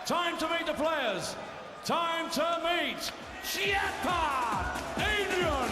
Time to meet the players. Time to meet Jackpot Adrian.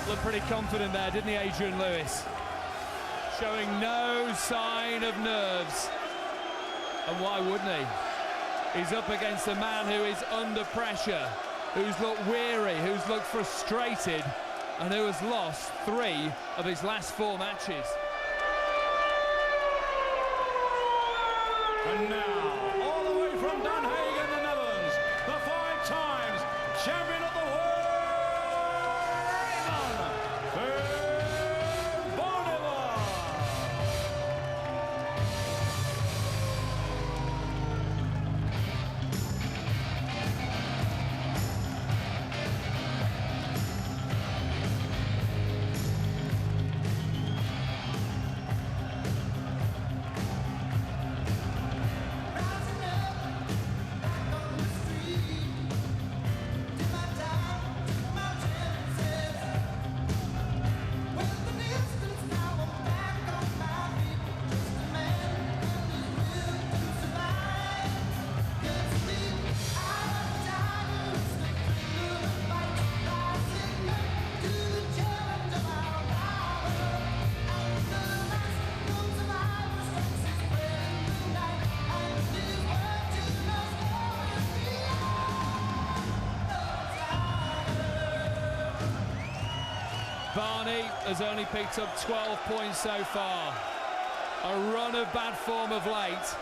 Looked pretty confident there, didn't he, Adrian Lewis? Showing no sign of nerves. And why wouldn't he? He's up against a man who is under pressure, who's looked weary, who's looked frustrated, and who has lost 3 of his last 4 matches. And now, all the way from Den Haag in the Netherlands, the 5 times champion of the world, Raymond van Barneveld. Barney has only picked up 12 points so far. A run of bad form of late.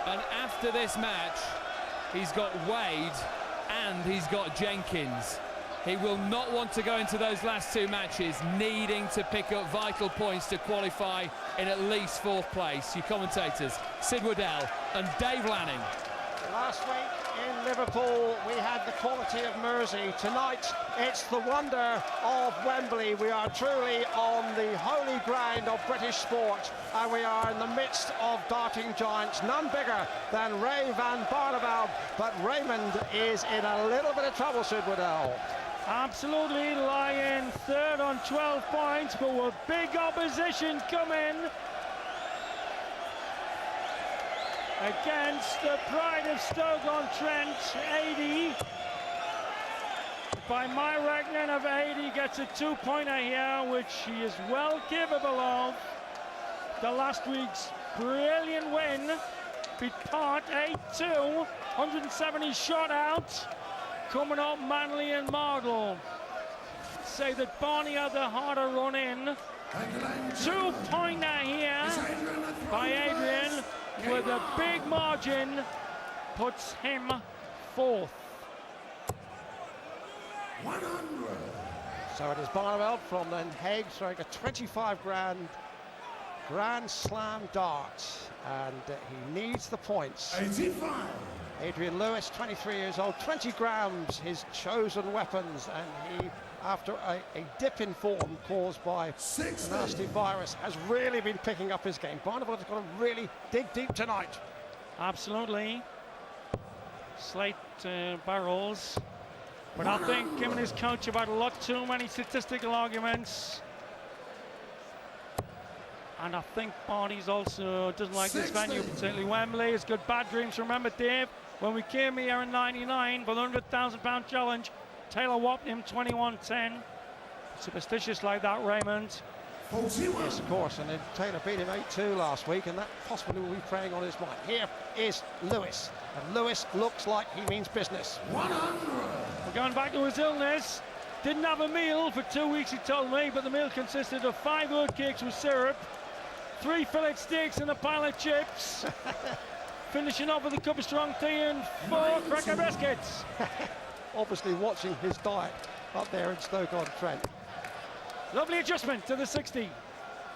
And after this match, he's got Wade and he's got Jenkins. He will not want to go into those last 2 matches needing to pick up vital points to qualify in at least 4th place. Your commentators, Sid Waddell and Dave Lanning. Last week in Liverpool, we had the quality of Mersey. Tonight, it's the wonder of Wembley. We are truly on the holy ground of British sport, and we are in the midst of darting giants, none bigger than Ray van Barneveld. But Raymond is in a little bit of trouble, Sid Waddell. Absolutely, lying 3rd on 12 points, but with big opposition coming against the pride of Stoke-on-Trent, 80. By my reckoning of 80, gets a 2-pointer here, which he is well capable of. The last week's brilliant win, beat Part 8-2, 170 shot out, coming up Manly and Mardle. Say that Barney had the harder run in. 2-pointer here by Adrian, with a big margin, puts him 4th. 100. So it is Barneveld from Den Haag throwing a 25 Grand Slam dart, and he needs the points. 85. Adrian Lewis, 23 years old, 20 grams, his chosen weapons, and he, after a dip in form caused by a nasty virus, has really been picking up his game. Barneveld has got to really dig deep tonight. Absolutely. Slate barrels. But I think him and his coach have had a lot too many statistical arguments. And I think Barney's also doesn't like this venue, particularly Wembley. It's got bad dreams. Remember, Dave, when we came here in '99 for the £100,000 challenge, Taylor whopped him 21-10. Superstitious like that, Raymond. 41. Yes, of course, and then Taylor beat him 8-2 last week, and that possibly will be preying on his mind. Here is Lewis, and Lewis looks like he means business. 100. We're going back to his illness. Didn't have a meal for 2 weeks, he told me, but the meal consisted of 5 oat cakes with syrup, 3 fillet steaks and a pile of chips, finishing off with a cup of strong tea and 4 cracker biscuits. Obviously watching his diet up there in Stoke-on-Trent. Lovely adjustment to the 60.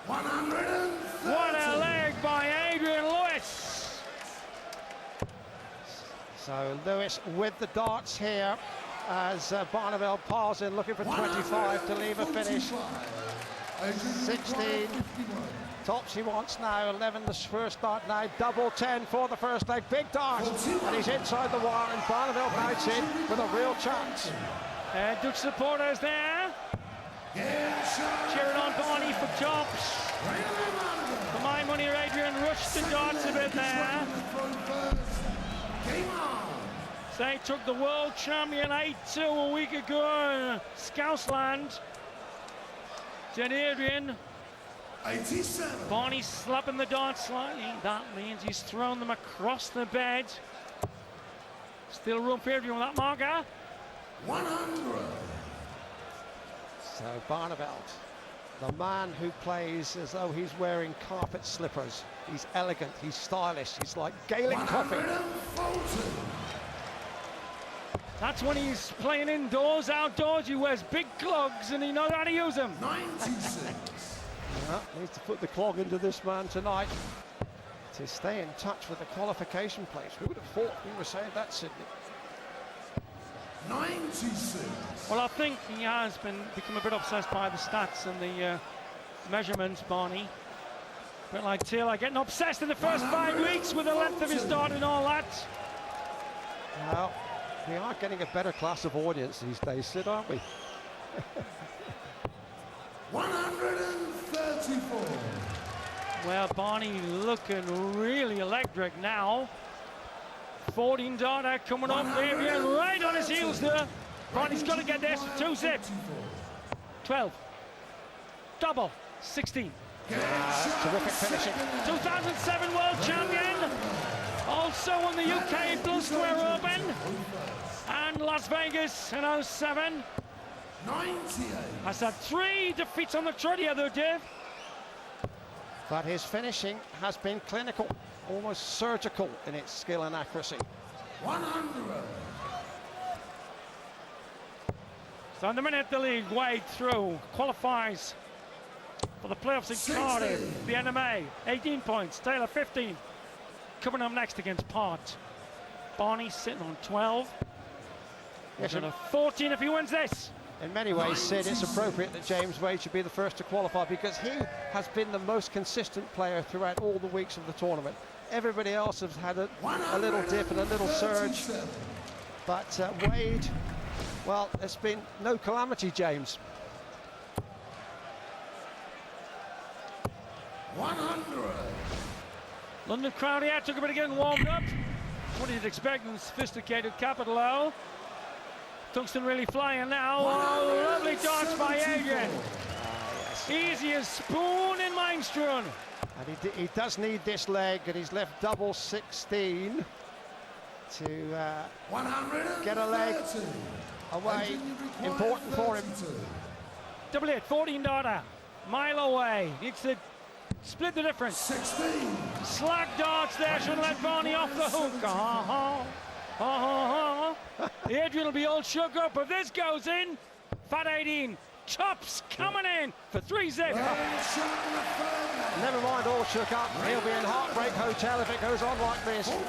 130. What a leg by Adrian Lewis. So Lewis with the darts here as Barneveld piles in, looking for 25 to leave a finish. 16. Tops he wants now, 11 the first dart now, double 10 for the first leg, big dart, and he's inside the wire, and Barneveld mounts in with a real chance. Dutch supporters there, cheering on Barney for tops. For my money, Adrian rushed the darts a bit there. They took the world champion 8-2 a week ago in Scousland. Then Adrian, 87. Barney slapping the dart slightly. That means he's thrown them across the bed. Still room for Adrian with that marker. 100. So Barneveld, the man who plays as though he's wearing carpet slippers. He's elegant, he's stylish, he's like Gaelic coffee. 140. That's when he's playing indoors. Outdoors, he wears big clogs and he knows how to use them. 96. Needs to put the clog into this man tonight to stay in touch with the qualification place. Who would have thought we were saying that, Sydney? 96. Well, I think he has become a bit obsessed by the stats and the measurements, Barney. A bit like Taylor getting obsessed in the first 5 weeks with the length of his dart and all that. Well, we are getting a better class of audience these days, Sid, aren't we? 134. Well, Barney looking really electric now. 14 darter coming up, Adrian right on his heels there. Barney's got to get this for 2 zip. 12. Double. 16. Terrific finishing. 2007 world champion. Also won the UK Blue Square Open. And Las Vegas in 07. 98. Has had 3 defeats on the trot the other day. But his finishing has been clinical, almost surgical in its skill and accuracy. 100. So in the minute the league Wade through, qualifies for the playoffs in 60. Cardiff, the NMA, 18 points, Taylor 15. Coming up next against Part. Barney sitting on 12. Yes, And a 14 if he wins this. in many ways, Sid, it's appropriate that James Wade should be the first to qualify because he has been the most consistent player throughout all the weeks of the tournament. Everybody else has had a little dip and a little surge. But Wade, well, it's been no calamity, James. 100. London crowd here took a bit of getting warmed up. What you'd expect in the sophisticated capital O. Tungsten really flying now. Oh, lovely darts by Adrian. Easy as spoon in Mindstrun. And he does need this leg, and he's left double 16 to get a leg away. Important for him. Double 8, 14 darter. Mile away. Needs to split the difference. 16. Slag darts there should let Barney off the hook. Adrian will be all shook up if this goes in. Fat 18. Chops coming in for 3 zip. Never mind all shook up. He'll be in Heartbreak Hotel if it goes on like this.